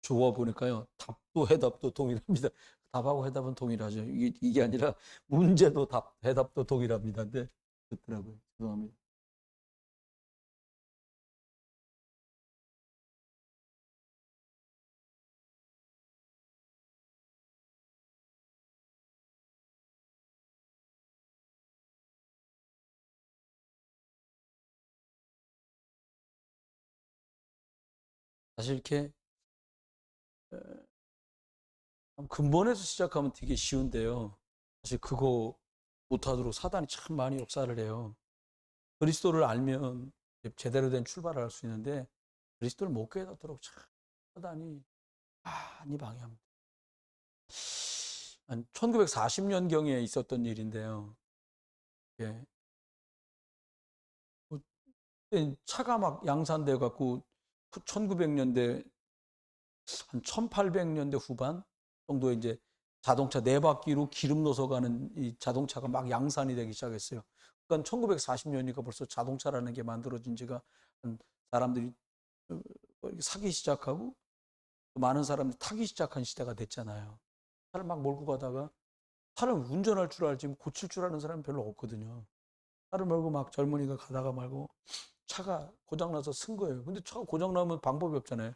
주워 보니까요. 답도 해답도 동일합니다. 답하고 해답은 동일하죠. 이게 아니라 문제도 해답도 동일합니다. 네, 그렇더라고요. 죄송합니다. 사실 이렇게 근본에서 시작하면 되게 쉬운데요. 사실 그거 못하도록 사단이 참 많이 역사를 해요. 그리스도를 알면 제대로 된 출발을 할 수 있는데 그리스도를 못 깨닫도록 참 사단이 많이 방해합니다. 한 1940년경에 있었던 일인데요. 예. 차가 막 양산돼 갖고 1900년대 한 1800년대 후반 정도에 이제 자동차 네 바퀴로 기름 넣어서 가는 이 자동차가 막 양산이 되기 시작했어요. 그러니까 1940년이니까 벌써 자동차라는 게 만들어진 지가 한 사람들이 사기 시작하고 많은 사람들이 타기 시작한 시대가 됐잖아요. 차를 막 몰고 가다가 차를 운전할 줄 알지 고칠 줄 아는 사람은 별로 없거든요. 차를 몰고 막 젊은이가 가다가 말고 차가 고장나서 쓴 거예요. 근데 차가 고장나면 방법이 없잖아요.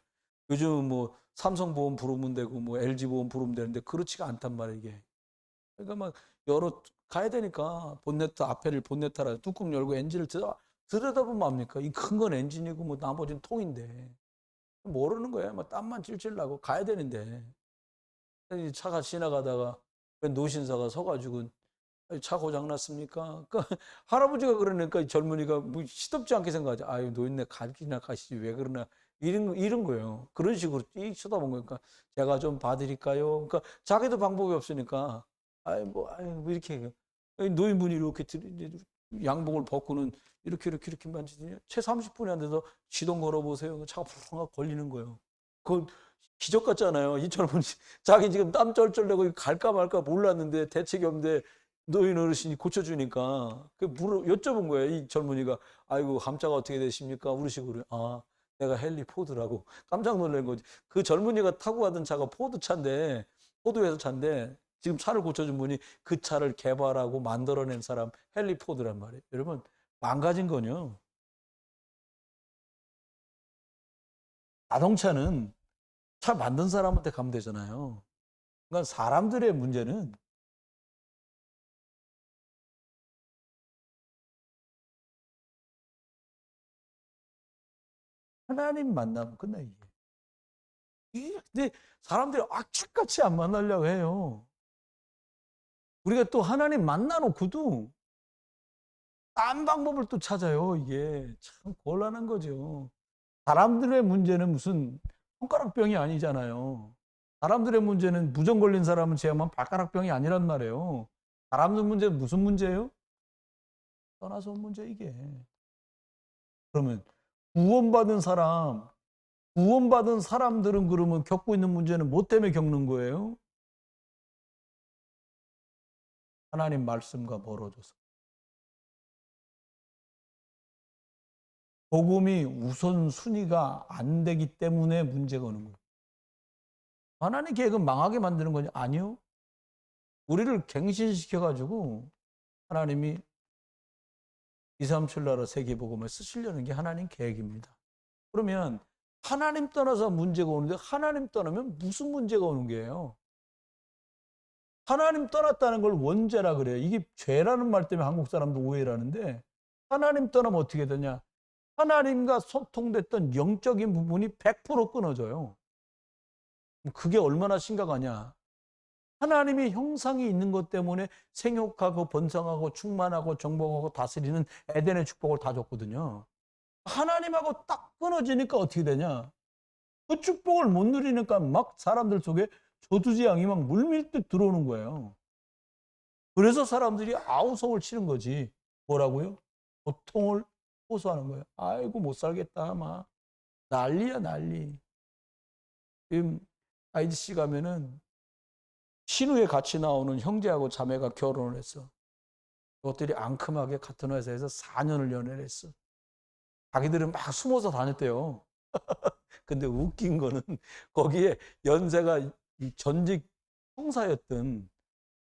요즘 뭐 삼성 보험 부르면 되고 뭐 LG 보험 부르면 되는데 그렇지가 않단 말이에요, 이게. 그러니까 막 열어 가야 되니까 본네트 앞에를 본네트라 뚜껑 열고 엔진을 들여다보면 압니까? 이 큰 건 엔진이고 뭐 나머지는 통인데 모르는 거예요. 막 땀만 찔찔 나고 가야 되는데 차가 지나가다가 노신사가 서가지고 차 고장 났습니까? 그러니까 할아버지가 그러니까 젊은이가 뭐 시덥지 않게 생각하지. 아유 노인네 가기나 가시지 왜 그러나 이런 거예요. 그런 식으로 쭉 쳐다본 거니까 제가 좀 봐드릴까요? 그러니까 자기도 방법이 없으니까 아유 뭐 이렇게 노인분이 이렇게 양복을 벗고는 이렇게 만지더니 채 30분이 안 돼서 시동 걸어 보세요. 차가 푸르 걸리는 거예요. 그 기적 같잖아요. 이 젊은이 자기 지금 땀 쩔쩔 내고 갈까 말까 몰랐는데 대책이 없는데 노인 어르신이 고쳐주니까 여쭤본 거예요. 이 젊은이가 아이고 감자가 어떻게 되십니까? 우리 식으로 내가 헨리 포드라고 깜짝 놀란 거지. 그 젊은이가 타고 가던 차가 포드 차인데 포드 회사 차인데 지금 차를 고쳐준 분이 그 차를 개발하고 만들어낸 사람 헨리 포드란 말이에요. 여러분 망가진 거요. 자동차는 차 만든 사람한테 가면 되잖아요. 그러니까 사람들의 문제는 하나님 만나면 끝나 이게. 근데 사람들이 악착같이 안 만나려고 해요. 우리가 또 하나님 만나놓고도 딴 방법을 또 찾아요. 이게 참 곤란한 거죠. 사람들의 문제는 무슨 손가락병이 아니잖아요. 사람들의 문제는 무정 걸린 사람은 제하면 발가락병이 아니란 말이에요. 사람들 문제는 무슨 문제예요? 떠나서 온 문제 이게. 그러면 구원받은 사람, 구원받은 사람들은 그러면 겪고 있는 문제는 뭐 때문에 겪는 거예요? 하나님 말씀과 멀어져서. 복음이 우선순위가 안 되기 때문에 문제가 오는 거예요. 하나님 계획은 망하게 만드는 거냐? 아니요. 우리를 갱신시켜가지고 하나님이 237 나라 세계복음을 쓰시려는 게 하나님 계획입니다. 그러면 하나님 떠나서 문제가 오는데 하나님 떠나면 무슨 문제가 오는 거예요? 하나님 떠났다는 걸 원죄라 그래요. 이게 죄라는 말 때문에 한국 사람도 오해를 하는데 하나님 떠나면 어떻게 되냐? 하나님과 소통됐던 영적인 부분이 100% 끊어져요. 그게 얼마나 심각하냐? 하나님의 형상이 있는 것 때문에 생육하고 번성하고 충만하고 정복하고 다스리는 에덴의 축복을 다 줬거든요. 하나님하고 딱 끊어지니까 어떻게 되냐? 그 축복을 못 누리니까 막 사람들 속에 저주재앙이 막 물밀듯 들어오는 거예요. 그래서 사람들이 아우성을 치는 거지. 뭐라고요? 고통을 호소하는 거예요. 아이고 못 살겠다 막 난리야 난리. 지금 IDC 가면은 신우에 같이 나오는 형제하고 자매가 결혼을 했어. 그것들이 앙큼하게 같은 회사에서 4년을 연애를 했어. 자기들은 막 숨어서 다녔대요. 근데 웃긴 거는 거기에 연세가 이 전직 형사였던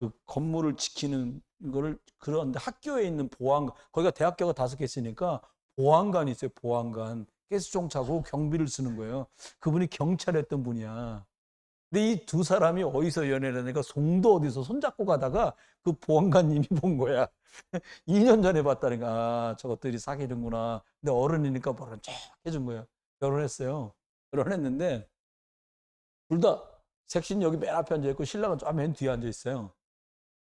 그 건물을 지키는 거를 그런데 학교에 있는 보안관 거기가 대학교가 5개 있으니까 보안관이 있어요. 보안관 가스총 차고 경비를 쓰는 거예요. 그분이 경찰했던 분이야. 근데 이 두 사람이 어디서 연애를 하니까 송도 어디서 손잡고 가다가 그 보안관님이 본 거야. 2년 전에 봤다니까 아, 저것들이 사귀는구나. 근데 어른이니까 모른 척 해준 거예요. 결혼했어요. 결혼했는데 둘 다 색신 여기 맨 앞에 앉아 있고 신랑은 저 맨 뒤에 앉아 있어요.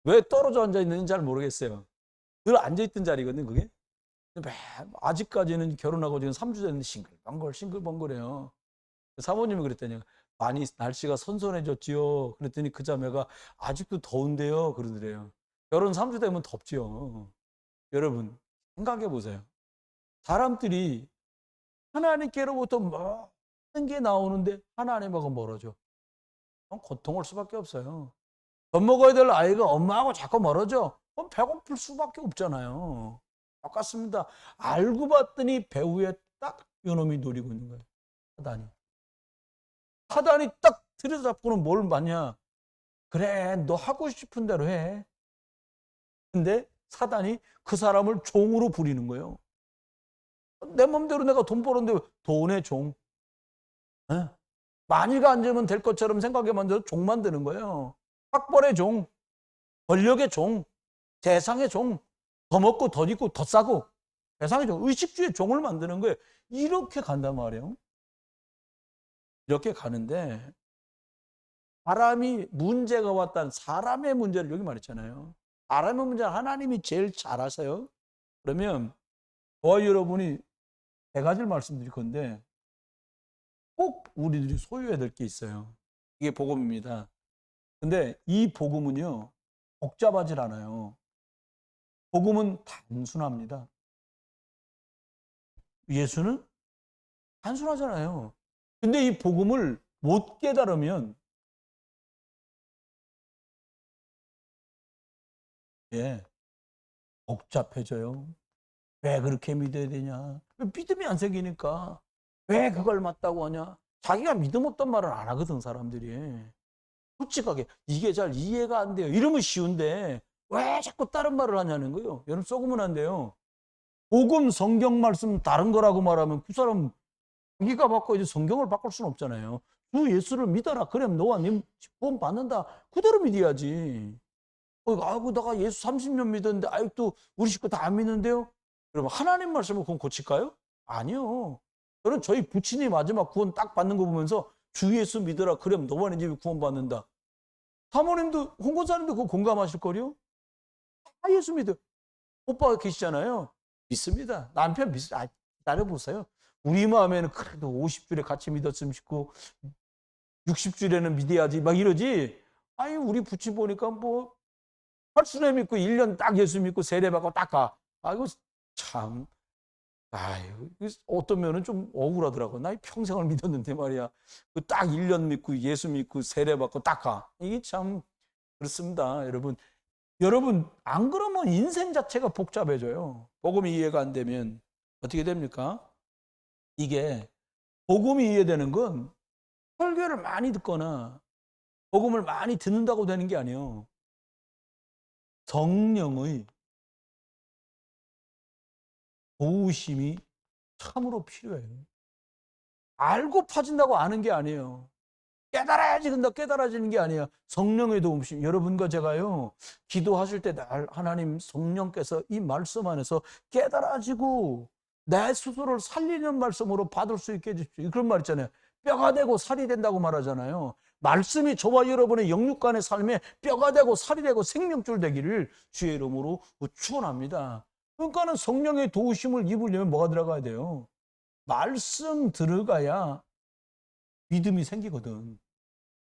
왜 떨어져 앉아 있는지 잘 모르겠어요. 늘 앉아 있던 자리거든요, 그게. 아직까지는 결혼하고 지금 3주 됐는데 싱글벙글해요. 사모님이 그랬더니 많이 날씨가 선선해졌지요. 그랬더니 그 자매가 아직도 더운데요. 그러더래요. 결혼 3주 되면 덥지요. 여러분, 생각해 보세요. 사람들이 하나님께로부터 모든 게 나오는데 하나님하고 멀어져. 그럼 고통할 수밖에 없어요. 밥 먹어야 될 아이가 엄마하고 자꾸 멀어져. 그럼 배고플 수밖에 없잖아요. 똑같습니다. 알고 봤더니 배후에 딱 요놈이 노리고 있는 거예요. 사단이. 사단이 딱 들여잡고는 뭘 맞냐? 그래, 너 하고 싶은 대로 해. 근데 사단이 그 사람을 종으로 부리는 거예요. 내 맘대로 내가 돈 버는데 돈의 종. 에? 많이가 앉으면 될 것처럼 생각해 만들어 종 만드는 거예요. 학벌의 종, 권력의 종, 세상의 종, 더 먹고 더 입고 더 싸고 세상의 종, 의식주의 종을 만드는 거예요. 이렇게 간단 말이에요. 이렇게 가는데 사람이 문제가 왔다는 사람의 문제를 여기 말했잖아요. 사람의 문제는 하나님이 제일 잘 아세요. 그러면 저와 여러분이 3가지를 말씀드릴 건데 꼭 우리들이 소유해야 될 게 있어요. 이게 복음입니다. 근데 이 복음은요, 복잡하질 않아요. 복음은 단순합니다. 예수는 단순하잖아요. 근데 이 복음을 못 깨달으면, 예, 복잡해져요. 왜 그렇게 믿어야 되냐? 믿음이 안 생기니까. 왜 그걸 맞다고 하냐? 자기가 믿음 없단 말을 안 하거든, 사람들이. 솔직하게 이게 잘 이해가 안 돼요. 이러면 쉬운데 왜 자꾸 다른 말을 하냐는 거예요. 여러분 썩으면 안 돼요. 복음 성경 말씀 다른 거라고 말하면 그 사람 자기가 바꿔 이제 성경을 바꿀 수는 없잖아요. 주 예수를 믿어라. 그럼 너와 네 구원 받는다. 그대로 믿어야지. 아이고 내가 예수 30년 믿었는데 아직도 우리 식구 다 안 믿는데요. 그러면 하나님 말씀을 그건 고칠까요? 아니요. 저는 저희 부친이 마지막 구원 딱 받는 거 보면서 주 예수 믿어라. 그럼 너와 네 집이 구원 받는다. 사모님도 홍보사님도 그거 공감하실 거요. 다 예수 믿어. 오빠가 계시잖아요. 믿습니다. 남편 믿어. 기다려보세요. 우리 마음에는 그래도 50줄에 같이 믿었으면 싶고 60줄에는 믿어야지 막 이러지. 아니 우리 부친 보니까 뭐 헐순에 믿고 1년 딱 예수 믿고 세례받고 딱 가. 아이고 참. 아유 어떤 면은 좀 억울하더라고. 나 평생을 믿었는데 말이야. 그 딱 1년 믿고 예수 믿고 세례받고 딱 가. 이게 참 그렇습니다. 여러분 안 그러면 인생 자체가 복잡해져요. 복음이 이해가 안 되면 어떻게 됩니까? 이게 복음이 이해되는 건 설교를 많이 듣거나 복음을 많이 듣는다고 되는 게 아니에요. 성령의 도우심이 참으로 필요해요. 알고 파진다고 아는 게 아니에요. 깨달아야지 근데 깨달아지는 게 아니야. 성령의 도우심. 여러분과 제가요 기도하실 때 날 하나님 성령께서 이 말씀 안에서 깨달아지고 내 스스로를 살리는 말씀으로 받을 수 있게 해주십시오. 그런 말 있잖아요. 뼈가 되고 살이 된다고 말하잖아요. 말씀이 저와 여러분의 영육간의 삶에 뼈가 되고 살이 되고 생명줄 되기를 주의 이름으로 축원합니다. 그러니까는 성령의 도우심을 입으려면 뭐가 들어가야 돼요? 말씀 들어가야 믿음이 생기거든.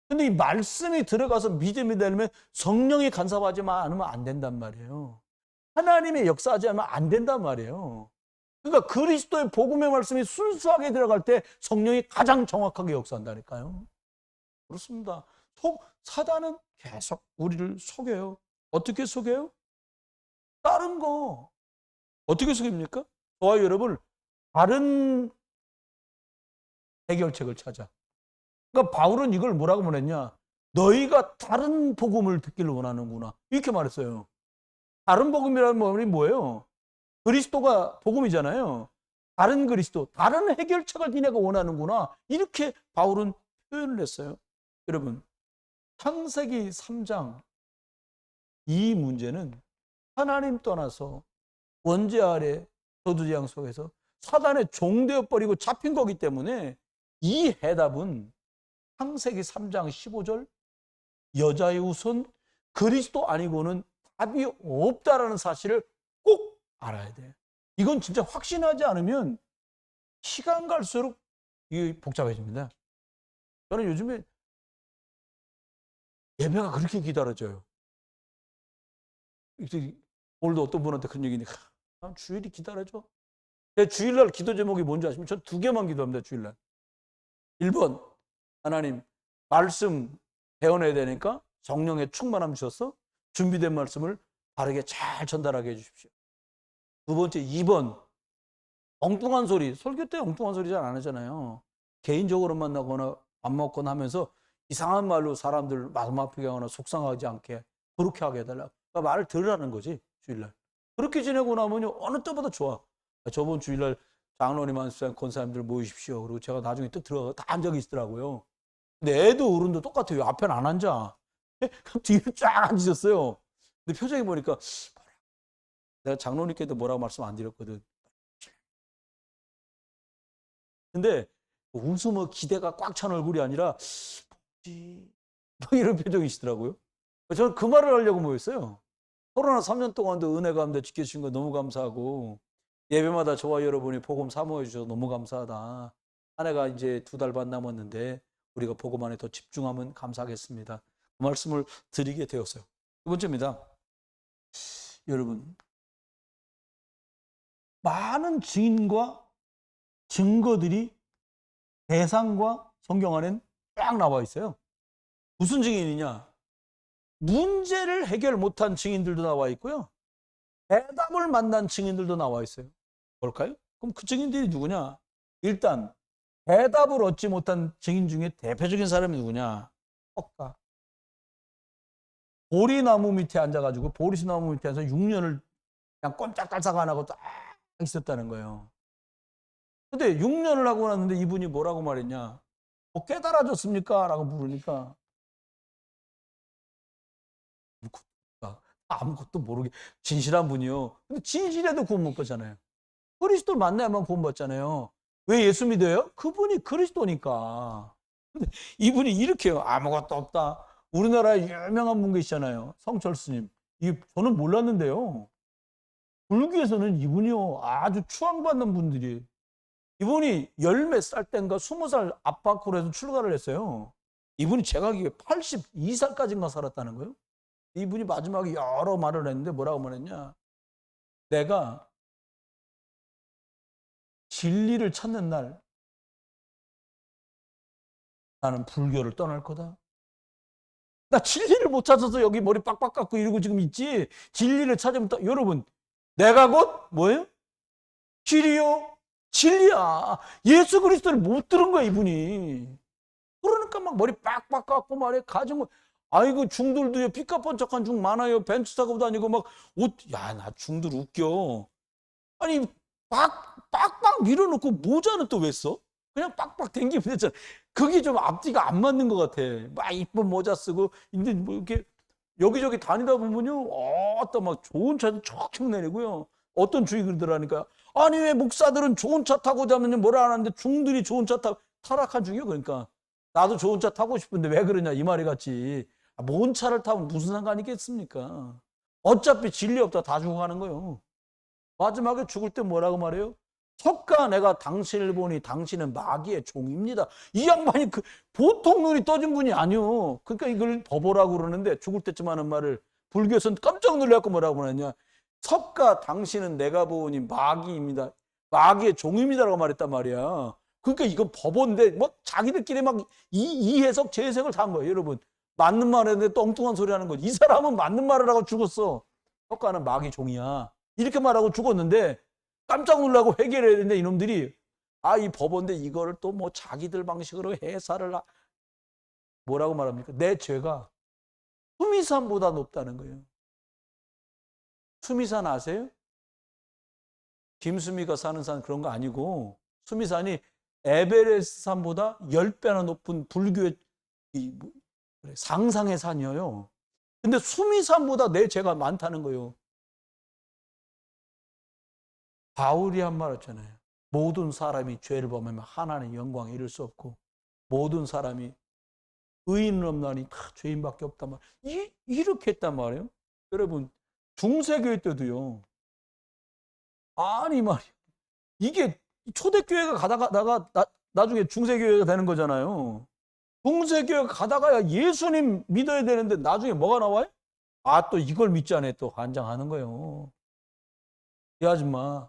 근데 이 말씀이 들어가서 믿음이 되려면 성령이 간섭하지 않으면 안 된단 말이에요. 하나님의 역사하지 않으면 안 된단 말이에요. 그러니까 그리스도의 복음의 말씀이 순수하게 들어갈 때 성령이 가장 정확하게 역사한다니까요. 그렇습니다. 사단은 계속 우리를 속여요. 어떻게 속여요? 다른 거. 어떻게 속입니까? 저와 여러분 다른 해결책을 찾아. 그러니까 바울은 이걸 뭐라고 말했냐? 너희가 다른 복음을 듣기를 원하는구나. 이렇게 말했어요. 다른 복음이라는 말이 뭐예요? 그리스도가 복음이잖아요. 다른 그리스도, 다른 해결책을 니네가 원하는구나. 이렇게 바울은 표현을 했어요. 여러분, 창세기 3장 이 문제는 하나님 떠나서 원죄 아래 저주재앙 속에서 사단의 종되어 버리고 잡힌 거기 때문에 이 해답은 창세기 3장 15절 여자의 후손 그리스도 아니고는 답이 없다라는 사실을 꼭 알아야 돼요. 이건 진짜 확신하지 않으면 시간 갈수록 이게 복잡해집니다. 저는 요즘에 예배가 그렇게 기다려져요. 오늘도 어떤 분한테 그런 얘기니까 주일이 기다려져. 제 주일날 기도 제목이 뭔지 아시면 전 2개만 기도합니다. 주일날 1번 하나님 말씀 배워내야 되니까 성령의 충만함 주셔서 준비된 말씀을 바르게 잘 전달하게 해주십시오. 2번째 2번 엉뚱한 소리, 설교 때 엉뚱한 소리 잘 안 하잖아요. 개인적으로 만나거나 밥 먹거나 하면서 이상한 말로 사람들 마음 아프게 하거나 속상하지 않게 그렇게 하게 해달라. 그러니까 말을 들으라는 거지. 주일날 그렇게 지내고 나면 어느 때보다 좋아. 저번 주일날 장로님 한수장 권사님들 모이십시오. 그리고 제가 나중에 또 들어가 다 앉아 계시더라고요. 근데 애도 어른도 똑같아요. 앞에는 안 앉아. 뒤로 쫙 앉으셨어요. 근데 표정이 보니까 내가 장로님께도 뭐라고 말씀 안 드렸거든. 근데 웃음의 기대가 꽉 찬 얼굴이 아니라 이런 표정이시더라고요. 저는 그 말을 하려고 모였어요. 코로나 3년 동안도 은혜 가운데 지켜주신 거 너무 감사하고 예배마다 저와 여러분이 복음 사모해 주셔서 너무 감사하다. 한 해가 이제 2달 반 남았는데 우리가 복음 안에 더 집중하면 감사하겠습니다. 그 말씀을 드리게 되었어요. 두 번째입니다. 여러분, 많은 증인과 증거들이 대상과 성경 안에는 쫙 나와 있어요. 무슨 증인이냐? 문제를 해결 못한 증인들도 나와 있고요. 대답을 만난 증인들도 나와 있어요. 뭘까요? 그럼 그 증인들이 누구냐? 일단 대답을 얻지 못한 증인 중에 대표적인 사람이 누구냐? 헛가. 보리나무 밑에 앉아가지고 보리나무 밑에 앉아서 6년을 그냥 꼼짝달싹 안 하고 딱 있었다는 거예요. 근데 6년을 하고 났는데 이분이 뭐라고 말했냐? 뭐 깨달아졌습니까? 라고 물으니까 아무것도 모르게 진실한 분이요. 근데 진실해도 구원 못 받잖아요. 그리스도를 만나야만 구원 받잖아요. 왜 예수 믿어요? 그분이 그리스도니까. 근데 이분이 이렇게요. 아무것도 없다. 우리나라에 유명한 분 계시잖아요. 성철스님. 저는 몰랐는데요. 불교에서는 이분이요. 아주 추앙받는 분들이. 이분이 10몇 살 때인가 20살 앞바꾸로 해서 출가를 했어요. 이분이 제가 알기에 82살까지인가 살았다는 거예요. 이분이 마지막에 여러 말을 했는데 뭐라고 말했냐? 내가 진리를 찾는 날 나는 불교를 떠날 거다. 나 진리를 못 찾아서 여기 머리 빡빡 깎고 이러고 지금 있지. 진리를 찾으면 여러분 내가 곧 뭐예요? 길이요? 진리야. 예수 그리스도를 못 들은 거야 이분이. 그러니까 막 머리 빡빡 깎고 말해 가지고 아이고 중들도요 피카번쩍한 중 많아요. 벤츠 타고 다니고 막 옷 야 나 중들 웃겨. 아니 빡빡 밀어놓고 모자는 또 왜 써? 그냥 빡빡 당기면 되잖아. 그게 좀 앞뒤가 안 맞는 것 같아. 막 이쁜 모자 쓰고 근데 뭐 이렇게 여기저기 다니다 보면요 또 막 좋은 차도 척척 내리고요. 어떤 주의 그러더라니까 아니 왜 목사들은 좋은 차 타고 자면 뭐라 하는데 중들이 좋은 차 타고 타락한 중이요. 그러니까 나도 좋은 차 타고 싶은데 왜 그러냐 이 말이 같지. 뭔 차를 타면 무슨 상관이 있겠습니까? 어차피 진리 없다 다 죽어가는 거예요. 마지막에 죽을 때 뭐라고 말해요? 석가 내가 당신을 보니 당신은 마귀의 종입니다. 이 양반이 보통 눈이 떠진 분이 아니요. 그러니까 이걸 법보라고 그러는데 죽을 때쯤 하는 말을 불교에서는 깜짝 놀라고 뭐라고 하느냐. 석가 당신은 내가 보니 마귀입니다. 마귀의 종입니다라고 말했단 말이야. 그러니까 이건 법인데 뭐 자기들끼리 막 이 해석 제 해석을 다 한 거예요. 여러분 맞는 말 했는데 또 엉뚱한 소리 하는 거지. 이 사람은 맞는 말을 하고 죽었어. 석가는 마귀 종이야. 이렇게 말하고 죽었는데 깜짝 놀라고 회개를 해야 되는데 이놈들이 이 법원데 이거를 또 뭐 자기들 방식으로 뭐라고 말합니까? 내 죄가 수미산보다 높다는 거예요. 수미산 아세요? 김수미가 사는 산 그런 거 아니고, 수미산이 에베레스트 산보다 10배나 높은 불교의 상상의 산이에요. 근데 수미산보다 내 죄가 많다는 거예요. 바울이 한 말 했잖아요. 모든 사람이 죄를 범하면 하나님의 영광에 이를 수 없고, 모든 사람이 의인은 없나니 다 죄인밖에 없단 말. 이렇게 했단 말이에요. 여러분, 중세교회 때도요. 아니 말이야. 이게 초대교회가 가다가 나중에 중세교회가 되는 거잖아요. 중세교회 가다가야 예수님 믿어야 되는데 나중에 뭐가 나와요? 또 이걸 믿지 않아 또 환장하는 거예요. 이 아줌마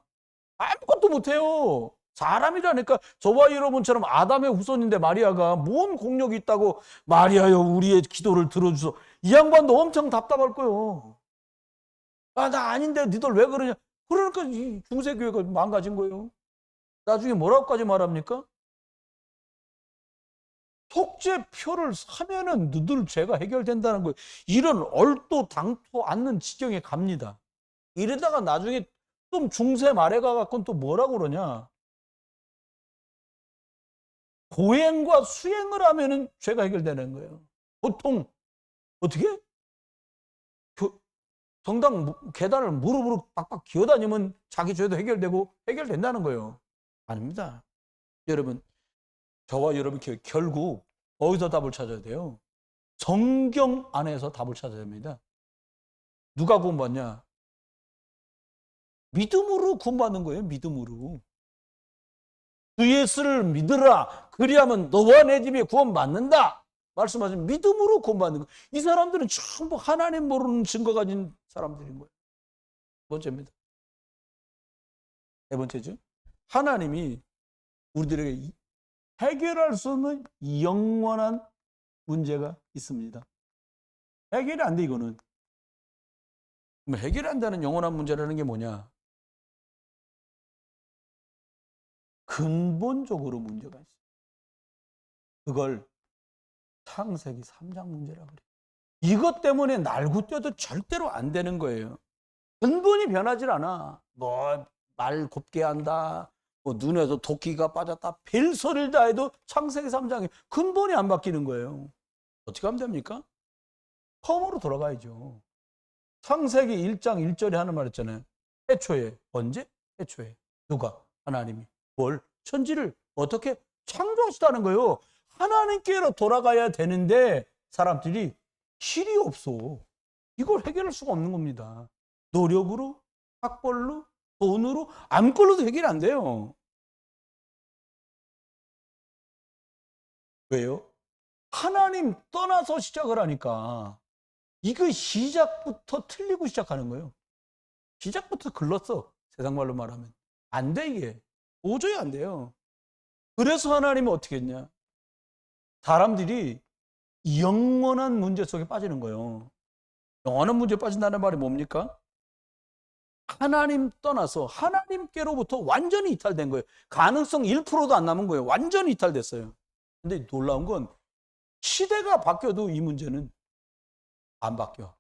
아무것도 못해요. 사람이라니까. 저와 여러분처럼 아담의 후손인데 마리아가 뭔 공력이 있다고 마리아여 우리의 기도를 들어주소. 이 양반도 엄청 답답할 거예요. 나 아닌데 니들 왜 그러냐. 그러니까 이 중세교회가 망가진 거예요. 나중에 뭐라고까지 말합니까? 속죄표를 사면은 너들 죄가 해결된다는 거예요. 이런 얼도 당토 않는 지경에 갑니다. 이러다가 나중에 좀 중세 말에 가갖고는 또 뭐라고 그러냐. 고행과 수행을 하면은 죄가 해결되는 거예요. 보통 어떻게? 성당 계단을 무릎으로 빡빡 기어다니면 자기 죄도 해결된다는 거예요. 아닙니다. 여러분, 저와 여러분 결국 어디서 답을 찾아야 돼요? 성경 안에서 답을 찾아야 합니다. 누가 구원받냐? 믿음으로 구원받는 거예요. 믿음으로. 주 예수를 믿으라. 그리하면 너와 내 집에 구원받는다. 말씀하신 믿음으로 구원받는 거예요. 이 사람들은 전부 하나님 모르는 증거 가진 사람들인 거예요. 두 번째입니다. 네 번째죠. 하나님이 우리들에게 해결할 수 없는 영원한 문제가 있습니다. 해결이 안 돼, 이거는. 해결이 안 되는 영원한 문제라는 게 뭐냐? 근본적으로 문제가 있어요. 그걸 창세기 3장 문제라고 그래요. 이것 때문에 날구떼도 절대로 안 되는 거예요. 근본이 변하질 않아. 말 곱게 한다. 눈에서 도끼가 빠졌다. 별소리를 다 해도 창세기 3장에 근본이 안 바뀌는 거예요. 어떻게 하면 됩니까? 처음으로 돌아가야죠. 창세기 1장 1절에 하는 말 있잖아요. 애초에. 언제? 애초에. 누가? 하나님이. 뭘? 천지를 어떻게 창조하시다는 거예요. 하나님께로 돌아가야 되는데 사람들이 실이 없어. 이걸 해결할 수가 없는 겁니다. 노력으로, 학벌로, 돈으로, 아무걸로도 해결이 안 돼요. 왜요? 하나님 떠나서 시작을 하니까 이거 시작부터 틀리고 시작하는 거예요. 시작부터 글렀어. 세상 말로 말하면. 안 돼, 이게. 도저히 안 돼요. 그래서 하나님은 어떻게 했냐? 사람들이 영원한 문제 속에 빠지는 거예요. 영원한 문제에 빠진다는 말이 뭡니까? 하나님 떠나서 하나님께로부터 완전히 이탈된 거예요. 가능성 1%도 안 남은 거예요. 완전히 이탈됐어요. 근데 놀라운 건 시대가 바뀌어도 이 문제는 안 바뀌어.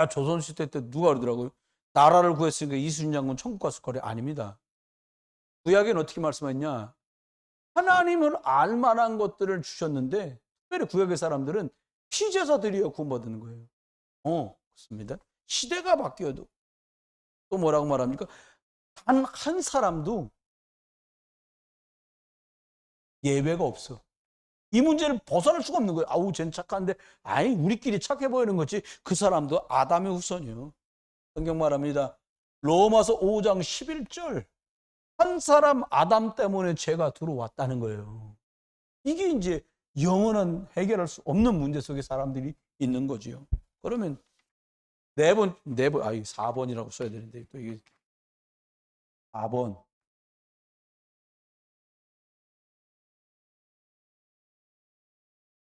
조선시대 때 누가 그러더라고요. 나라를 구했으니까 이순신 장군 천국 갔을 거래. 아닙니다. 구약에는 어떻게 말씀했냐? 하나님을 알 만한 것들을 주셨는데 특별히 구약의 사람들은 피제사 드려 구원받는 거예요. 그렇습니다. 시대가 바뀌어도 또 뭐라고 말합니까? 단 한 사람도 예외가 없어. 이 문제를 벗어날 수가 없는 거예요. 쟤는 착한데, 우리끼리 착해 보이는 거지. 그 사람도 아담의 후손이에요. 성경 말합니다. 로마서 5장 11절. 한 사람 아담 때문에 죄가 들어왔다는 거예요. 이게 이제 영원한 해결할 수 없는 문제 속에 사람들이 있는 거지요. 그러면 4번이라고 써야 되는데, 또 이게 4번.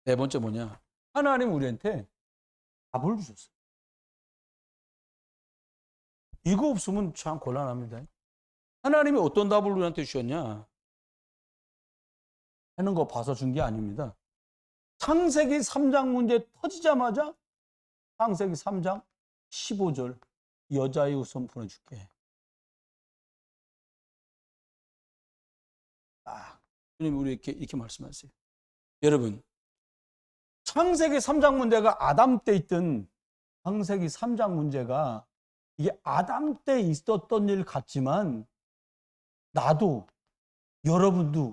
네 번째 뭐냐? 하나님 우리한테 답을 주셨어요. 이거 없으면 참 곤란합니다. 하나님이 어떤 답을 우리한테 주셨냐? 하는 거 봐서 준 게 아닙니다. 창세기 3장 문제 터지자마자 창세기 3장 15절 여자의 후손 보내줄게. 주님 우리 이렇게 말씀하세요. 여러분, 창세기 3장 문제가 아담 때 있던 창세기 3장 문제가 이게 아담 때 있었던 일 같지만 나도 여러분도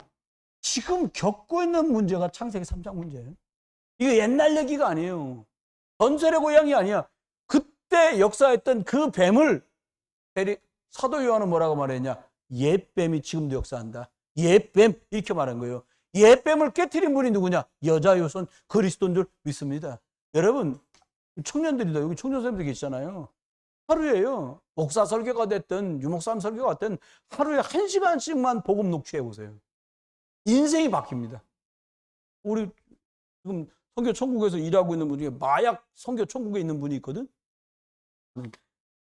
지금 겪고 있는 문제가 창세기 3장 문제예요. 이거 옛날 얘기가 아니에요. 전설의 고향이 아니야. 그때 역사했던 그 뱀을 사도 요한은 뭐라고 말했냐? 옛뱀이 지금도 역사한다. 옛뱀 이렇게 말한 거예요. 옛뱀을 깨트린 분이 누구냐? 여자의 후손 그리스도인 줄 믿습니다. 여러분 청년들이다. 여기 청년 선생님들 계시잖아요. 하루에요. 목사 설교가 됐든 유목사님 설교가 됐든 하루에 1시간씩만 복음 녹취해 보세요. 인생이 바뀝니다. 우리 지금 선교 천국에서 일하고 있는 분 중에 마약 선교 천국에 있는 분이 있거든.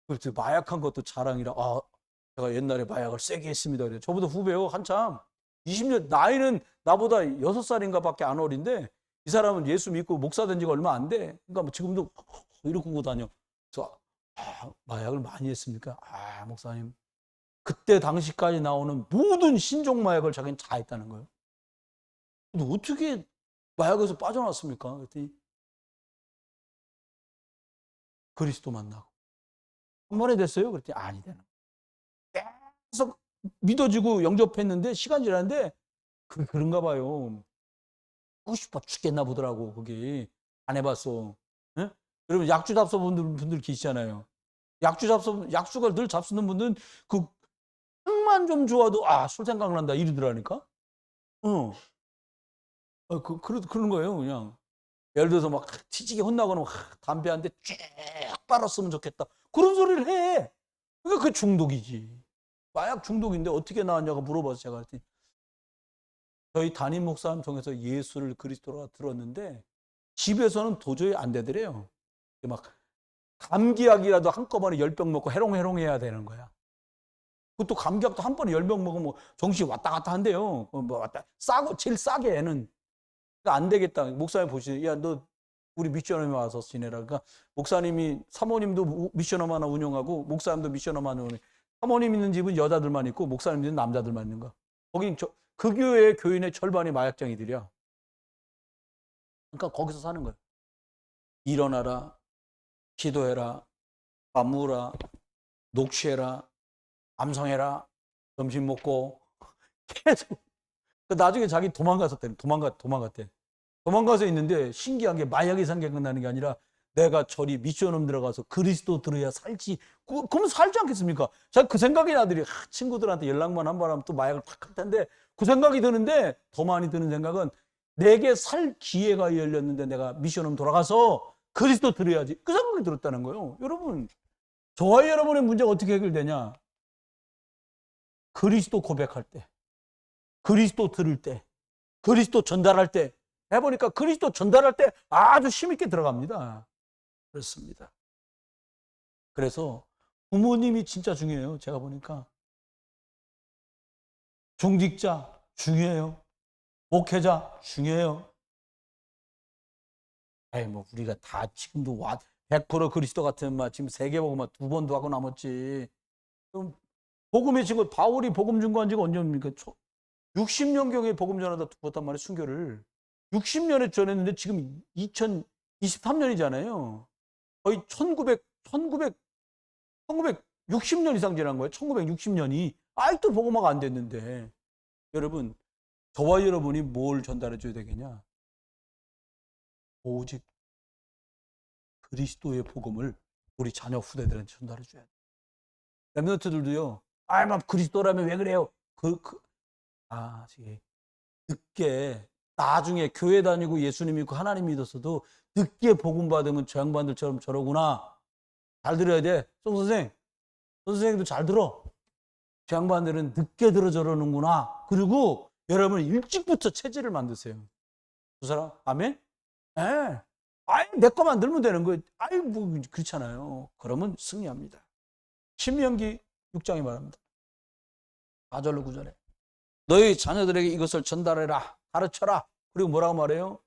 그렇죠. 마약한 것도 자랑이라. 제가 옛날에 마약을 세게 했습니다. 그래. 저보다 후배요. 한참 20년 나이는 나보다 6살인가 밖에 안 어린데 이 사람은 예수 믿고 목사 된 지가 얼마 안 돼. 그러니까 뭐 지금도 이러고 다녀. 그래서 마약을 많이 했습니까? 목사님. 그때 당시까지 나오는 모든 신종 마약을 자기는 다 했다는 거예요. 근데 어떻게 마약에서 빠져나왔습니까? 그랬더니 그리스도 만나고. 한 번에 됐어요? 그랬더니 아니 되는 거예요. 계속 믿어지고 영접했는데 시간 지났는데 그런가 봐요. 하고 싶어 죽겠나 보더라고. 거기 안 해봤어. 네? 여러분 약주 잡서 분들 계시잖아요. 약수가 늘 잡수는 분들은 그 향만 좀 좋아도 술 생각난다 이러더라니까. 그런 거예요, 그냥. 예를 들어서 막 치지게 혼나거나 담배 한 대 쫙 빨았으면 좋겠다. 그런 소리를 해. 그러니까 그 중독이지. 마약 중독인데 어떻게 나왔냐고 물어봐서 제가 했더니 저희 담임 목사님 통해서 예수를 그리스도로 들었는데 집에서는 도저히 안 되더래요. 막 감기약이라도 한꺼번에 10병 먹고 해롱해롱해야 되는 거야. 그것도 감기약도 한 번에 10병 먹으면 정신이 왔다 갔다 한대요. 싸고 제일 싸게 애는. 그러니까 안 되겠다. 목사님 보시죠. 야, 너 우리 미션홈에 와서 지내라. 그러니까 목사님이 사모님도 미션홈 하나 운영하고 목사님도 미션홈 하나 운영해. 사모님 있는 집은 여자들만 있고 목사님 있는 남자들만 있는 거야. 거긴 그 교회의 교인의 절반이 마약장이들이야. 그러니까 거기서 사는 거야. 일어나라. 기도해라. 밥 먹으라. 녹취해라. 암송해라. 점심 먹고 계속. 나중에 자기 도망갔대. 도망가서 있는데 신기한 게 마약이 생각나는 게 아니라 내가 저리 미션홈 들어가서 그리스도 들어야 살지. 그러면 살지 않겠습니까? 제가 그 생각이 나더니 친구들한테 연락만 한 번 하면 또 마약을 팍 할 텐데 그 생각이 드는데 더 많이 드는 생각은 내게 살 기회가 열렸는데 내가 미션홈 돌아가서 그리스도 들어야지. 그 생각이 들었다는 거예요. 여러분, 저와 여러분의 문제가 어떻게 해결되냐? 그리스도 고백할 때, 그리스도 들을 때, 그리스도 전달할 때 해보니까 그리스도 전달할 때 아주 힘있게 들어갑니다. 그렇습니다. 그래서 부모님이 진짜 중요해요. 제가 보니까 중직자 중요해요. 목회자 중요해요. 뭐 우리가 다 지금도 100% 그리스도 같은 지금 세계복음만 2번도 하고 남았지. 그럼 복음의 지금 바울이 복음 준거한 지가 언제입니까? 60년경에 복음 전하다 죽었단 말이에요. 순교를 60년에 전했는데 지금 2023년이잖아요. 거의 1960년 이상 지난 거예요. 1960년이 아직도 복음화가 안 됐는데 여러분, 저와 여러분이 뭘 전달해 줘야 되겠냐? 오직 그리스도의 복음을 우리 자녀 후대들한테 전달해 줘야 돼. 렘넌트들도요. 막 그리스도라면 왜 그래요? 늦게 나중에 교회 다니고 예수님 믿고 하나님 믿었어도 늦게 복음 받으면 저 양반들처럼 저러구나. 잘 들어야 돼. 선생님도 잘 들어. 저 양반들은 늦게 들어 저러는구나. 그리고 여러분 일찍부터 체질을 만드세요. 두 사람 아멘? 예. 내 거 만들면 되는 거예요. 뭐 그렇잖아요. 그러면 승리합니다. 신명기 6장에 말합니다. 4절로 9절에 너희 자녀들에게 이것을 전달해라, 가르쳐라. 그리고 뭐라고 말해요?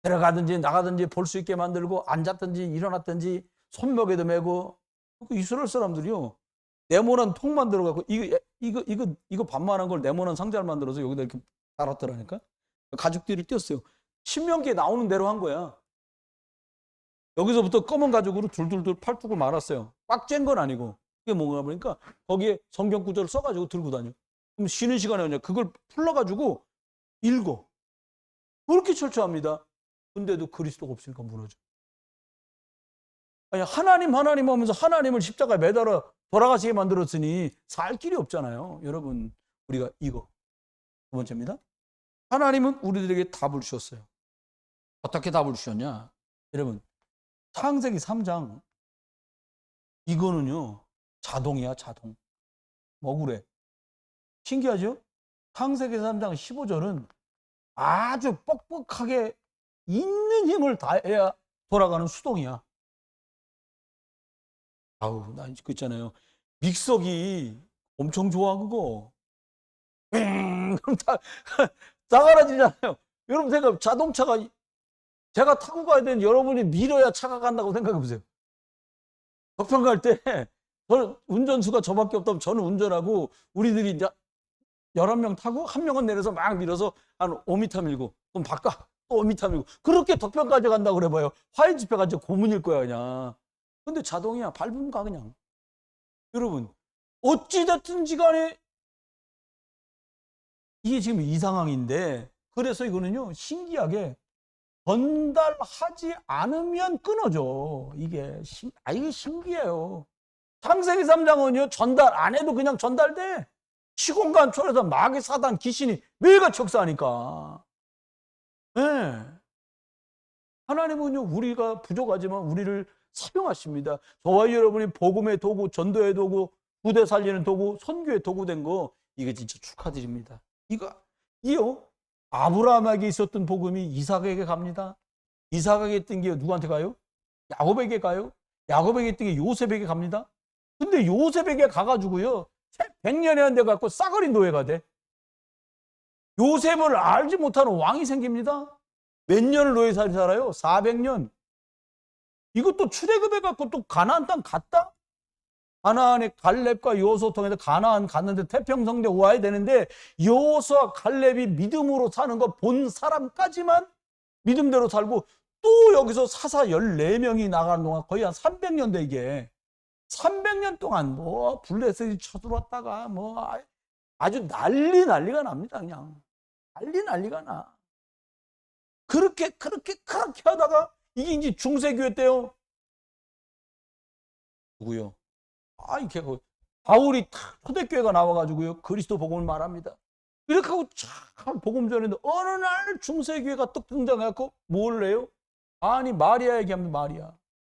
들어가든지 나가든지 볼 수 있게 만들고 앉았든지 일어났든지 손목에도 메고. 이스라엘 사람들이요, 네모난 통 만들어갖고 이거 반만한 걸 네모난 상자를 만들어서 여기다 이렇게 달았더라니까. 가죽띠를 띄었어요. 신명기에 나오는 대로 한 거야. 여기서부터 검은 가죽으로 둘둘둘 팔뚝을 말았어요. 꽉 짠 건 아니고. 그게 뭔가 보니까 거기에 성경 구절을 써가지고 들고 다녀. 그럼 쉬는 시간에 그냥 그걸 풀러가지고 읽어. 그렇게 철저합니다. 근데도 그리스도가 없으니까 무너져. 아니, 하나님 하면서 하나님을 십자가에 매달아 돌아가시게 만들었으니 살 길이 없잖아요. 여러분, 우리가 이거 두 번째입니다. 하나님은 우리들에게 답을 주셨어요. 어떻게 답을 주셨냐? 여러분, 창세기 3장 이거는요 자동이야, 자동. 억울해. 신기하죠? 창세기 3장 15절은 아주 뻑뻑하게 있는 힘을 다해야 돌아가는 수동이야. 아우, 나 그 있잖아요, 믹서기 엄청 좋아 그거. 그럼 다 자갈아지잖아요. 여러분 생각, 자동차가 제가 타고 가야 되는 여러분이 밀어야 차가 간다고 생각해 보세요. 덕평 갈 때 저는 운전수가 저밖에 없다면 저는 운전하고 우리들이 이제 11명 타고 한 명은 내려서 막 밀어서 한 5m 밀고 그럼 바꿔 또 5m 밀고 그렇게 덕평까지 간다고 그래봐요. 화해 집회 가서 고문일 거야 그냥. 근데 자동이야. 밟으면 가 그냥. 여러분, 어찌됐든지 간에 이게 지금 이 상황인데, 그래서 이거는요 신기하게 전달하지 않으면 끊어져. 이게 신기해요. 창세기 3장은요 전달 안 해도 그냥 전달돼. 시공간 초래에서 마귀 사단 귀신이 매일같이 역사하니까. 네. 하나님은요 우리가 부족하지만 우리를 사용하십니다. 저와 여러분이 복음의 도구, 전도의 도구, 부대 살리는 도구, 선교의 도구 된 거, 이거 진짜 축하드립니다. 이요 아브라함에게 있었던 복음이 이삭에게 갑니다. 이삭에게 있던 게 누구한테 가요? 야곱에게 가요. 야곱에게 있던 게 요셉에게 갑니다. 근데 요셉에게 가가지고요 100년이 안 돼갖고 싸그리 노예가 돼. 요셉을 알지 못하는 왕이 생깁니다. 몇 년을 노예살이 살아요? 400년. 이것도 출애굽해갖고 또 가나안 땅 갔다? 가나안의 갈렙과 여호수아 통해서 가나안 갔는데 태평성대 와야 되는데 여호수아 갈렙이 믿음으로 사는 거 본 사람까지만 믿음대로 살고, 또 여기서 사사 14명이 나가는 동안 거의 한 300년 돼. 이게 300년 동안 뭐 블레셋이 쳐들어왔다가 뭐 아주 난리가 납니다. 그냥 난리가 나. 그렇게 하다가 이게 이제 중세교회 때요. 누구요? 이렇게 바울이 초대교회가 나와가지고요 그리스도 복음을 말합니다. 이렇게 하고 참 복음 전했는데 어느 날 중세교회가 뚝 등장해갖고 뭘 해요? 아니 마리아 얘기합니다. 마리아.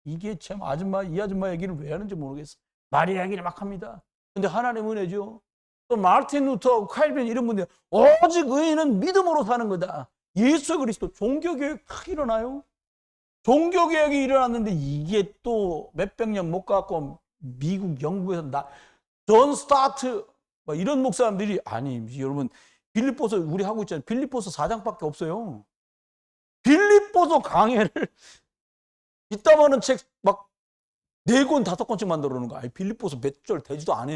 이게 참 이 아줌마 얘기를 왜 하는지 모르겠어. 마리아 얘기를 막 합니다. 근데 하나님 은혜죠. 또 마르틴 루터, 칼빈 이런 분들 오직 의인은 믿음으로 사는 거다. 예수 그리스도. 종교개혁 탁 일어나요. 종교개혁이 일어났는데 이게 또 몇백 년 못 가고 미국, 영국에서 존 스타트 이런 목사님들이, 아니 여러분 빌립보서 우리 하고 있잖아요. 빌립보서 4장밖에 없어요. 빌립보서 강해를 이따마는 책 막 4권 5권씩 만들어 놓는 거. 아니 빌립보서 몇 절 되지도 않아.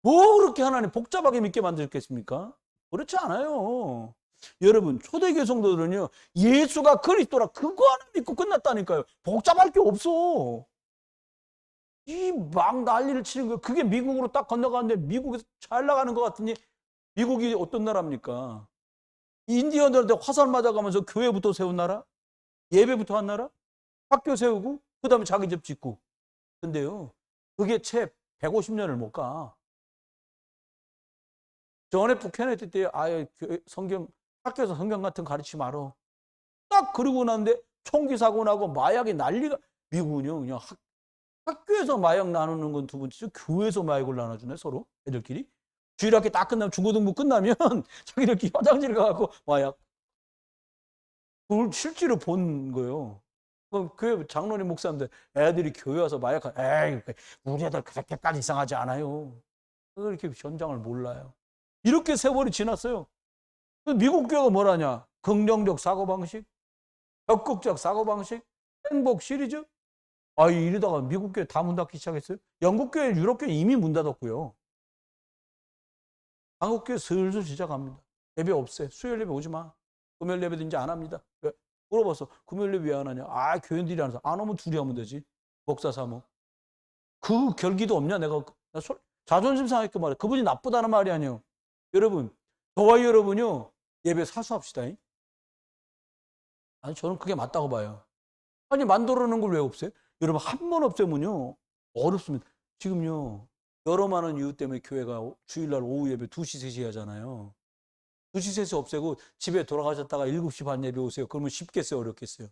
뭐 그렇게 하나님 복잡하게 믿게 만들겠습니까? 그렇지 않아요. 여러분 초대교회 성도들은요 예수가 그리스도라 그거 하나 믿고 끝났다니까요. 복잡할 게 없어. 이 막 난리를 치는 거예요. 그게 미국으로 딱 건너가는데 미국에서 잘 나가는 것 같으니, 미국이 어떤 나라입니까? 인디언들한테 화살 맞아가면서 교회부터 세운 나라? 예배부터 한 나라? 학교 세우고 그 다음에 자기 집 짓고. 근데요 그게 채 150년을 못 가. 존 F 케네디 때 아예 성경, 학교에서 성경 같은 거 가르치지 말어. 딱 그러고 났는데 총기 사고 나고 마약이 난리가. 미국은요 그냥 학교에서 마약 나누는 건 두 번째죠. 교회에서 마약을 나눠주네 서로 애들끼리. 주일학기 딱 끝나면 중고등부 끝나면 자기들끼리 화장실 가갖고 마약. 그걸 실제로 본 거예요. 교회 장로님 목사님들 애들이 교회 와서 마약하고, 에이 우리 애들 그렇게까지 이상하지 않아요. 그렇게 현장을 몰라요. 이렇게 세월이 지났어요. 미국 교회가 뭐라냐? 긍정적 사고방식, 적극적 사고방식, 행복 시리즈. 이러다가 미국 교회 다 문 닫기 시작했어요. 영국 교회, 유럽 교회 이미 문 닫았고요. 한국 교회 슬슬 시작합니다. 예배 없애. 수요일 예배 오지 마. 금요일 예배도 이제 안 합니다. 왜? 물어봤어. 금요일 예배 왜 안 하냐? 교인들이 안 해서. 안 오면 둘이 하면 되지. 목사 사모. 그 결기도 없냐? 내가 자존심 상하게 말해. 그분이 나쁘다는 말이 아니에요. 여러분, 저와 여러분요, 예배 사수합시다. 저는 그게 맞다고 봐요. 만들어 놓은 걸 왜 없애요? 여러분, 한 번 없애면요, 어렵습니다. 지금요, 여러 많은 이유 때문에 교회가 주일날 오후 예배 2시, 3시 하잖아요. 2시, 3시 없애고 집에 돌아가셨다가 7시 반 예배 오세요. 그러면 쉽겠어요? 어렵겠어요?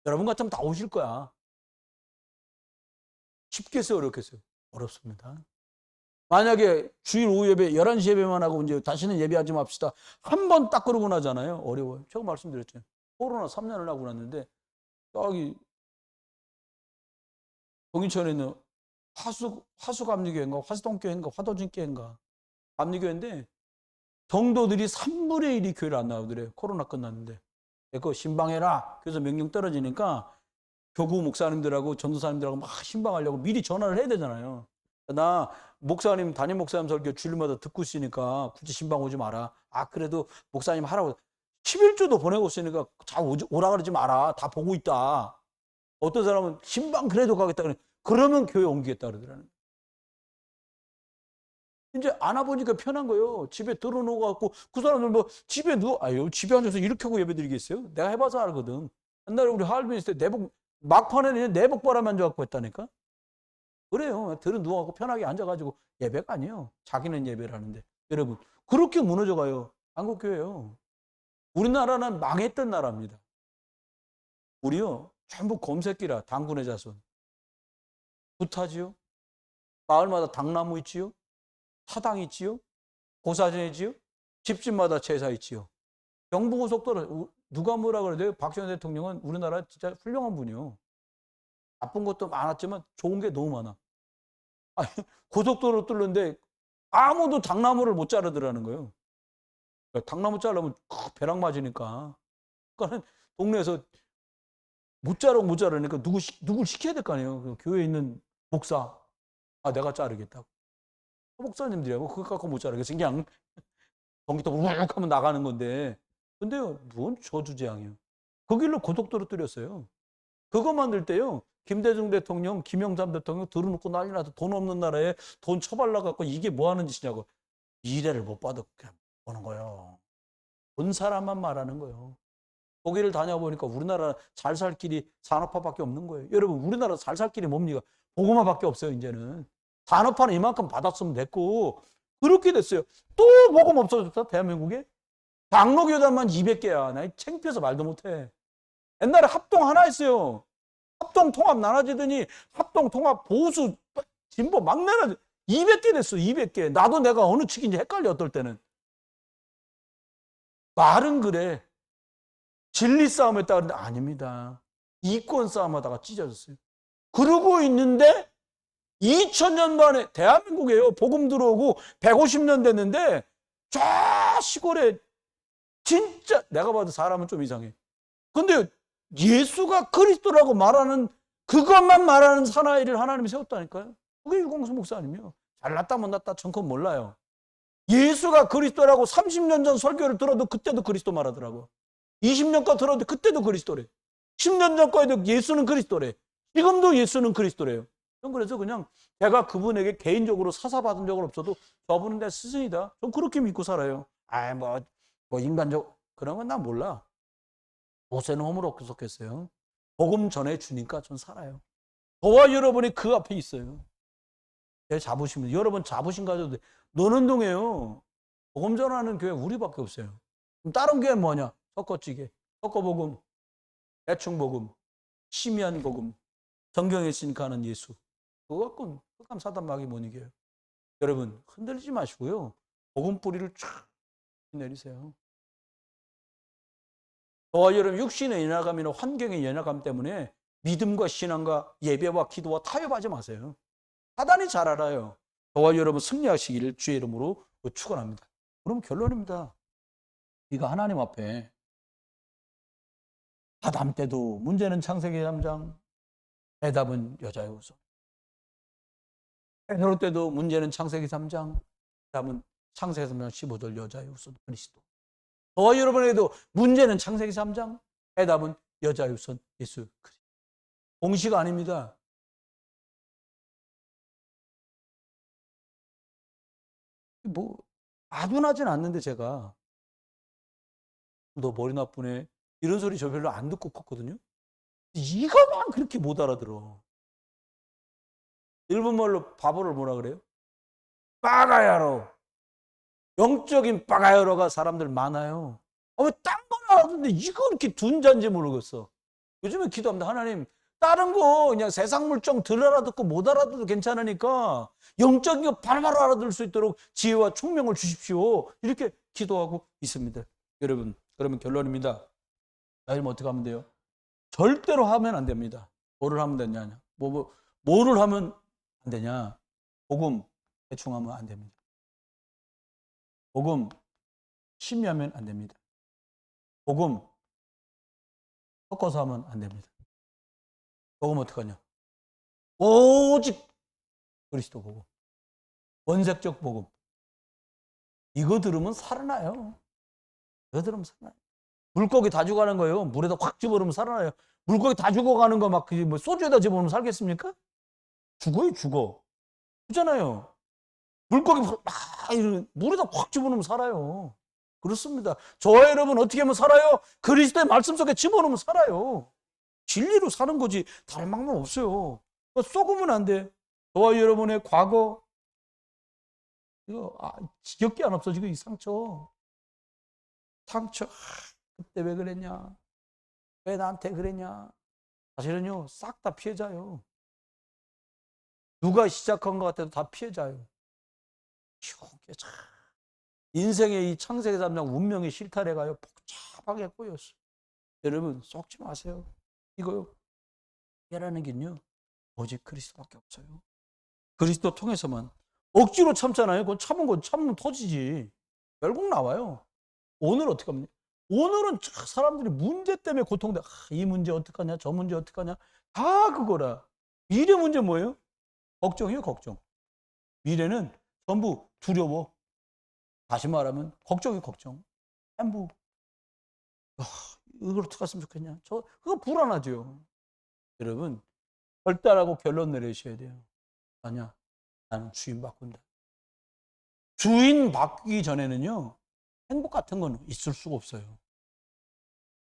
여러분 같으면 다 오실 거야. 쉽겠어요? 어렵겠어요? 어렵습니다. 만약에 주일 오후 예배 11시 예배만 하고 이제 다시는 예배하지 맙시다. 한 번 딱 그러고 나잖아요. 어려워요. 제가 말씀드렸죠. 코로나 3년을 하고 났는데 여기 동인천에 있는 화수감리교회인가 화수동교회인가 화도진교회인가 감리교회인데 성도들이 3분의 1이 교회를 안 나오더래요. 코로나 끝났는데. 그거 신방해라. 그래서 명령 떨어지니까 교구 목사님들하고 전도사님들하고 막 신방하려고 미리 전화를 해야 되잖아요. 나 목사님, 담임 목사님 설교 주일마다 듣고 있으니까 굳이 신방 오지 마라. 그래도 목사님 하라고. 11주도 보내고 있으니까 자 오라 그러지 마라. 다 보고 있다. 어떤 사람은 신방 그래도 가겠다 그래. 그러면 교회 옮기겠다 그러더라고요. 이제 안 와보니까 편한 거예요. 집에 들어놓고 그 사람들 뭐 집에 집에 앉아서 이렇게 하고 예배 드리겠어요? 내가 해봐서 알거든. 옛날에 우리 하얼빈 있을 때 막판에는 내복바람에 앉아갖고 했다니까? 그래요. 들은 누워갖고 편하게 앉아가지고 예배가 아니에요. 자기는 예배를 하는데. 여러분, 그렇게 무너져가요. 한국교회요. 우리나라는 망했던 나라입니다. 우리요, 전부 곰새끼라, 당군의 자손. 부타지요? 마을마다 당나무 있지요? 사당 있지요? 고사전 있지요? 집집마다 제사 있지요? 경부고속도로, 누가 뭐라 그래도 박정희 대통령은 우리나라 진짜 훌륭한 분이요. 나쁜 것도 많았지만 좋은 게 너무 많아. 고속도로 뚫는데 아무도 당나무를 못 자르더라는 거예요. 당나무 자르면 벼락 맞으니까. 그러니까 동네에서 못 자르니까 누굴 시켜야 될 거 아니에요. 교회에 있는 목사. 내가 자르겠다고. 목사님들이야. 그거 갖고 못 자르겠어. 그냥 전기톱 우욱 하면 나가는 건데. 근데요, 뭔 저주재앙이에요. 그 길로 고속도로 뚫렸어요. 그거 만들 때요, 김대중 대통령, 김영삼 대통령 들어놓고 난리 나서 돈 없는 나라에 돈 처발라갖고 이게 뭐 하는 짓이냐고. 이래를 못 봐도 그냥 보는 거예요. 본 사람만 말하는 거예요. 거기를 다녀보니까 우리나라 잘 살 길이 산업화밖에 없는 거예요. 여러분, 우리나라 잘 살 길이 뭡니까? 복음화밖에 없어요, 이제는. 산업화는 이만큼 받았으면 됐고, 그렇게 됐어요. 또 복음 없어졌다, 대한민국에? 장로교단만 200개야. 나 창피해서 말도 못해. 옛날에 합동 하나 했어요. 합동 통합 나눠지더니 합동 통합 보수 진보 막 나눠 200개 됐어. 200개. 나도 내가 어느 측인지 헷갈려. 어떨 때는. 말은 그래. 진리 싸움 했다 그러는데 아닙니다. 이권 싸움 하다가 찢어졌어요. 그러고 있는데 2000년 만에 대한민국에요. 복음 들어오고 150년 됐는데 저 시골에 진짜 내가 봐도 사람은 좀 이상해. 근데 예수가 그리스도라고 말하는 그것만 말하는 사나이를 하나님이 세웠다니까요. 그게 유광수 목사님이요. 잘났다 못났다 정권 몰라요. 예수가 그리스도라고 30년 전 설교를 들어도 그때도 그리스도 말하더라고. 20년 거 들어도 그때도 그리스도래. 10년 전 거에도 예수는 그리스도래. 지금도 예수는 그리스도래요. 그래서 그냥 제가 그분에게 개인적으로 사사받은 적은 없어도 저분은 내 스승이다. 전 그렇게 믿고 살아요. 뭐 인간적 그런 건 난 몰라. 모세는 홈으로 속했어요. 복음 전해 주니까 전 살아요. 저와 여러분이 그 앞에 있어요. 제 자부심은 여러분 자부심 가져도 돼. 노는 동에요. 복음 전하는 교회 우리밖에 없어요. 그럼 다른 교회는 뭐냐? 섞어찌개, 섞어복음, 대충복음, 심의한 복음, 성경에 있으니까 하는 예수. 그거 갖고는 흑암 사단 마귀 못 이겨요. 여러분 흔들리지 마시고요. 복음 뿌리를 쫙 내리세요. 저와 여러분 육신의 연약함이나 환경의 연약함 때문에 믿음과 신앙과 예배와 기도와 타협하지 마세요. 사단이 잘 알아요. 저와 여러분 승리하시기를 주의 이름으로 축원합니다. 그럼 결론입니다. 네가 하나님 앞에 아담 때도 문제는 창세기 3장, 대답은 여자의 후손. 베드로 때도 문제는 창세기 3장, 대답은 창세기 3장 15절 여자의 후손 그리스도. 저와 여러분에게도 문제는 창세기 3장, 대답은 여자의 후손 예수 그리스도. 공식 아닙니다. 뭐 아둔하진 않는데 제가 너 머리 나쁘네 이런 소리 저 별로 안 듣고 컸거든요. 이거만 그렇게 못 알아들어. 일본말로 바보를 뭐라 그래요? 빠가야로. 영적인 빠가야로가 사람들 많아요. 왜 딴 건 알아듣는데 이거 이렇게 둔잔지 모르겠어. 요즘에 기도합니다. 하나님 다른 거 그냥 세상 물정 덜 알아듣고 못 알아듣도 괜찮으니까 영적인 거 바로바로 알아들을 수 있도록 지혜와 총명을 주십시오. 이렇게 기도하고 있습니다. 여러분, 그러면 결론입니다. 나이면 어떻게 하면 돼요? 절대로 하면 안 됩니다. 뭐를 하면 되냐? 뭐를 하면 안 되냐? 복음 대충 하면 안 됩니다. 복음 심의하면 안 됩니다. 복음 섞어서 하면 안 됩니다. 복음 어떡하냐? 오직 그리스도 복음. 원색적 복음. 이거 들으면 살아나요. 이거 들으면 살아나요. 물고기 다 죽어가는 거예요. 물에다 확 집어넣으면 살아나요. 물고기 다 죽어가는 거 막 뭐 소주에다 집어넣으면 살겠습니까? 죽어요, 죽어. 그렇잖아요. 물고기 막 물에다 확 집어넣으면 살아요. 그렇습니다. 저와 여러분 어떻게 하면 살아요? 그리스도의 말씀 속에 집어넣으면 살아요. 진리로 사는 거지 다른 방법 없어요. 썩으면 안 돼. 저와 여러분의 과거 이거 지겹게 안 없어지고 이 상처 그때 왜 그랬냐? 왜 나한테 그랬냐? 사실은요 싹 다 피해자요. 누가 시작한 것 같아도 다 피해자요. 인생의 이 창세기 3장 운명의 실타래가요 복잡하게 꼬였어. 여러분 썩지 마세요. 이거요 해라는 길은요 오직 그리스도밖에 없어요. 그리스도 통해서만. 억지로 참잖아요. 그건 참으면 터지지. 결국 나와요. 오늘 어떻게 하면 오늘은 사람들이 문제 때문에 고통돼. 이 문제 어떡하냐 저 문제 어떡하냐 다 그거라. 미래 문제 뭐예요? 걱정이에요. 걱정. 미래는 전부 두려워. 다시 말하면 걱정이 걱정. 전부 이걸 어떻게 했으면 좋겠냐. 그거 불안하죠. 여러분 결단하고 결론 내리셔야 돼요. 아니야 나는 주인 바꾼다. 주인 바뀌기 전에는요 행복 같은 건 있을 수가 없어요.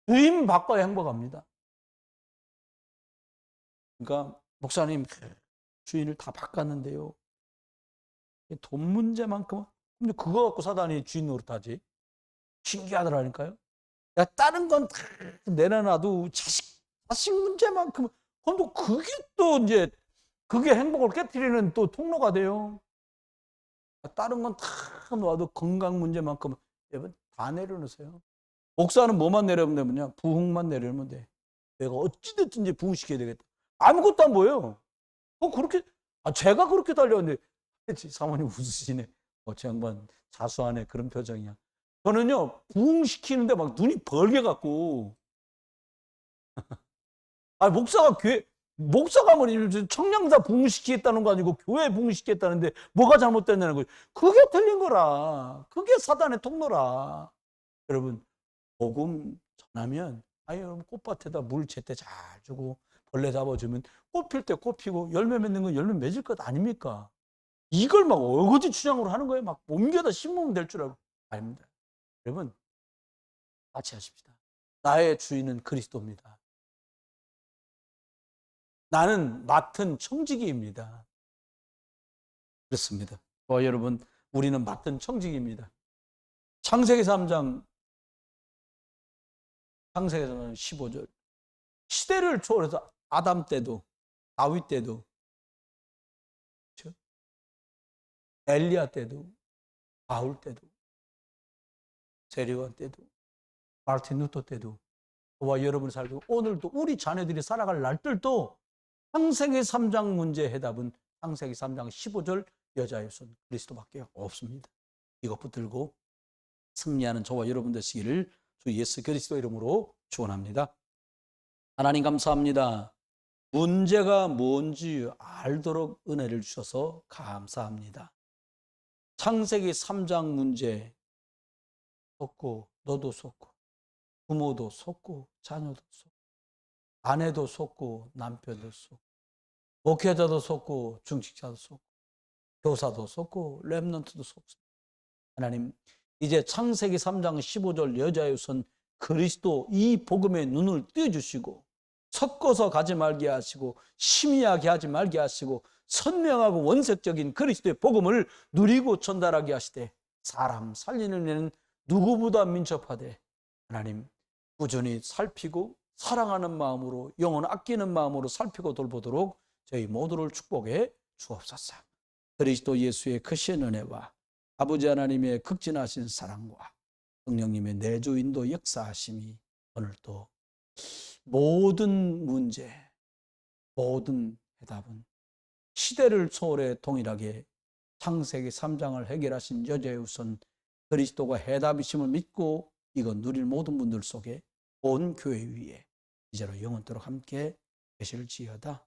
주인 바꿔야 행복합니다. 그러니까 목사님 주인을 다 바꿨는데요 돈 문제만큼은 근데 그거 갖고 사단이 주인 노릇하지. 신기하더라니까요. 야, 다른 건 다 내려놔도 자식 문제만큼은 그럼 또 그게 또 이제 그게 행복을 깨트리는 또 통로가 돼요. 다른 건 다 놔도 건강 문제만큼은 여러분 다 내려놓으세요. 목사는 뭐만 내려면 되느냐? 부흥만 내려면 돼. 내가 어찌됐든지 부흥시켜야 되겠다. 아무것도 안 보여요. 그렇게 제가 그렇게 달려왔는데 사모님 웃으시네. 저 양반 자수하네 그런 표정이야. 저는요 부흥시키는데 막 눈이 벌게 갖고 목사가 뭐 청량사 부흥시키겠다는 거 아니고 교회 부흥시키겠다는데 뭐가 잘못됐냐는 거예요. 그게 틀린 거라. 그게 사단의 통로라. 여러분 복음 전하면 여러분 꽃밭에다 물 제때 잘 주고 벌레 잡아주면 꽃 필 때 꽃 피고 열매 맺는 건 열매 맺을 것 아닙니까? 이걸 막 어거지 주장으로 하는 거예요. 막 옮겨다 심으면 될 줄 알고. 아닙니다. 여러분 같이 하십시다. 나의 주인은 그리스도입니다. 나는 맡은 청지기입니다. 그렇습니다. 여러분 우리는 맡은 청지기입니다. 창세기 3장 창세기 3장 15절 시대를 초월해서 아담 때도 다윗 때도 그렇죠? 엘리야 때도 바울 때도 세리관 때도 마르틴 루터 때도 저와 여러분이 살고 오늘도 우리 자녀들이 살아갈 날들도 창세기 3장 문제의 해답은 창세기 3장 15절 여자의 손 그리스도밖에 없습니다. 이것 붙들고 승리하는 저와 여러분 되시기를 주 예수 그리스도 이름으로 축원합니다. 하나님 감사합니다. 문제가 뭔지 알도록 은혜를 주셔서 감사합니다. 창세기 3장 문제 속고 너도 속고 부모도 속고 자녀도 속고 아내도 속고 남편도 속고 목회자도 속고 중직자도 속고 교사도 속고 렘넌트도 속고 하나님 이제 창세기 3장 15절 여자의 우선 그리스도 이 복음의 눈을 띄워주시고 섞어서 가지 말게 하시고 심의하게 하지 말게 하시고 선명하고 원색적인 그리스도의 복음을 누리고 전달하게 하시되 사람 살리는 일은 누구보다 민첩하되 하나님 꾸준히 살피고 사랑하는 마음으로 영혼 아끼는 마음으로 살피고 돌보도록 저희 모두를 축복해 주옵소서. 그리스도 예수의 크신 은혜와 아버지 하나님의 극진하신 사랑과 성령님의 내주 인도 역사하심이 오늘도 모든 문제, 모든 해답은 시대를 초월해 동일하게 창세기 3장을 해결하신 여자의 우선 그리스도가 해답이심을 믿고 이건 누릴 모든 분들 속에 온 교회 위에 이제로 영원토록 함께 계실지어다.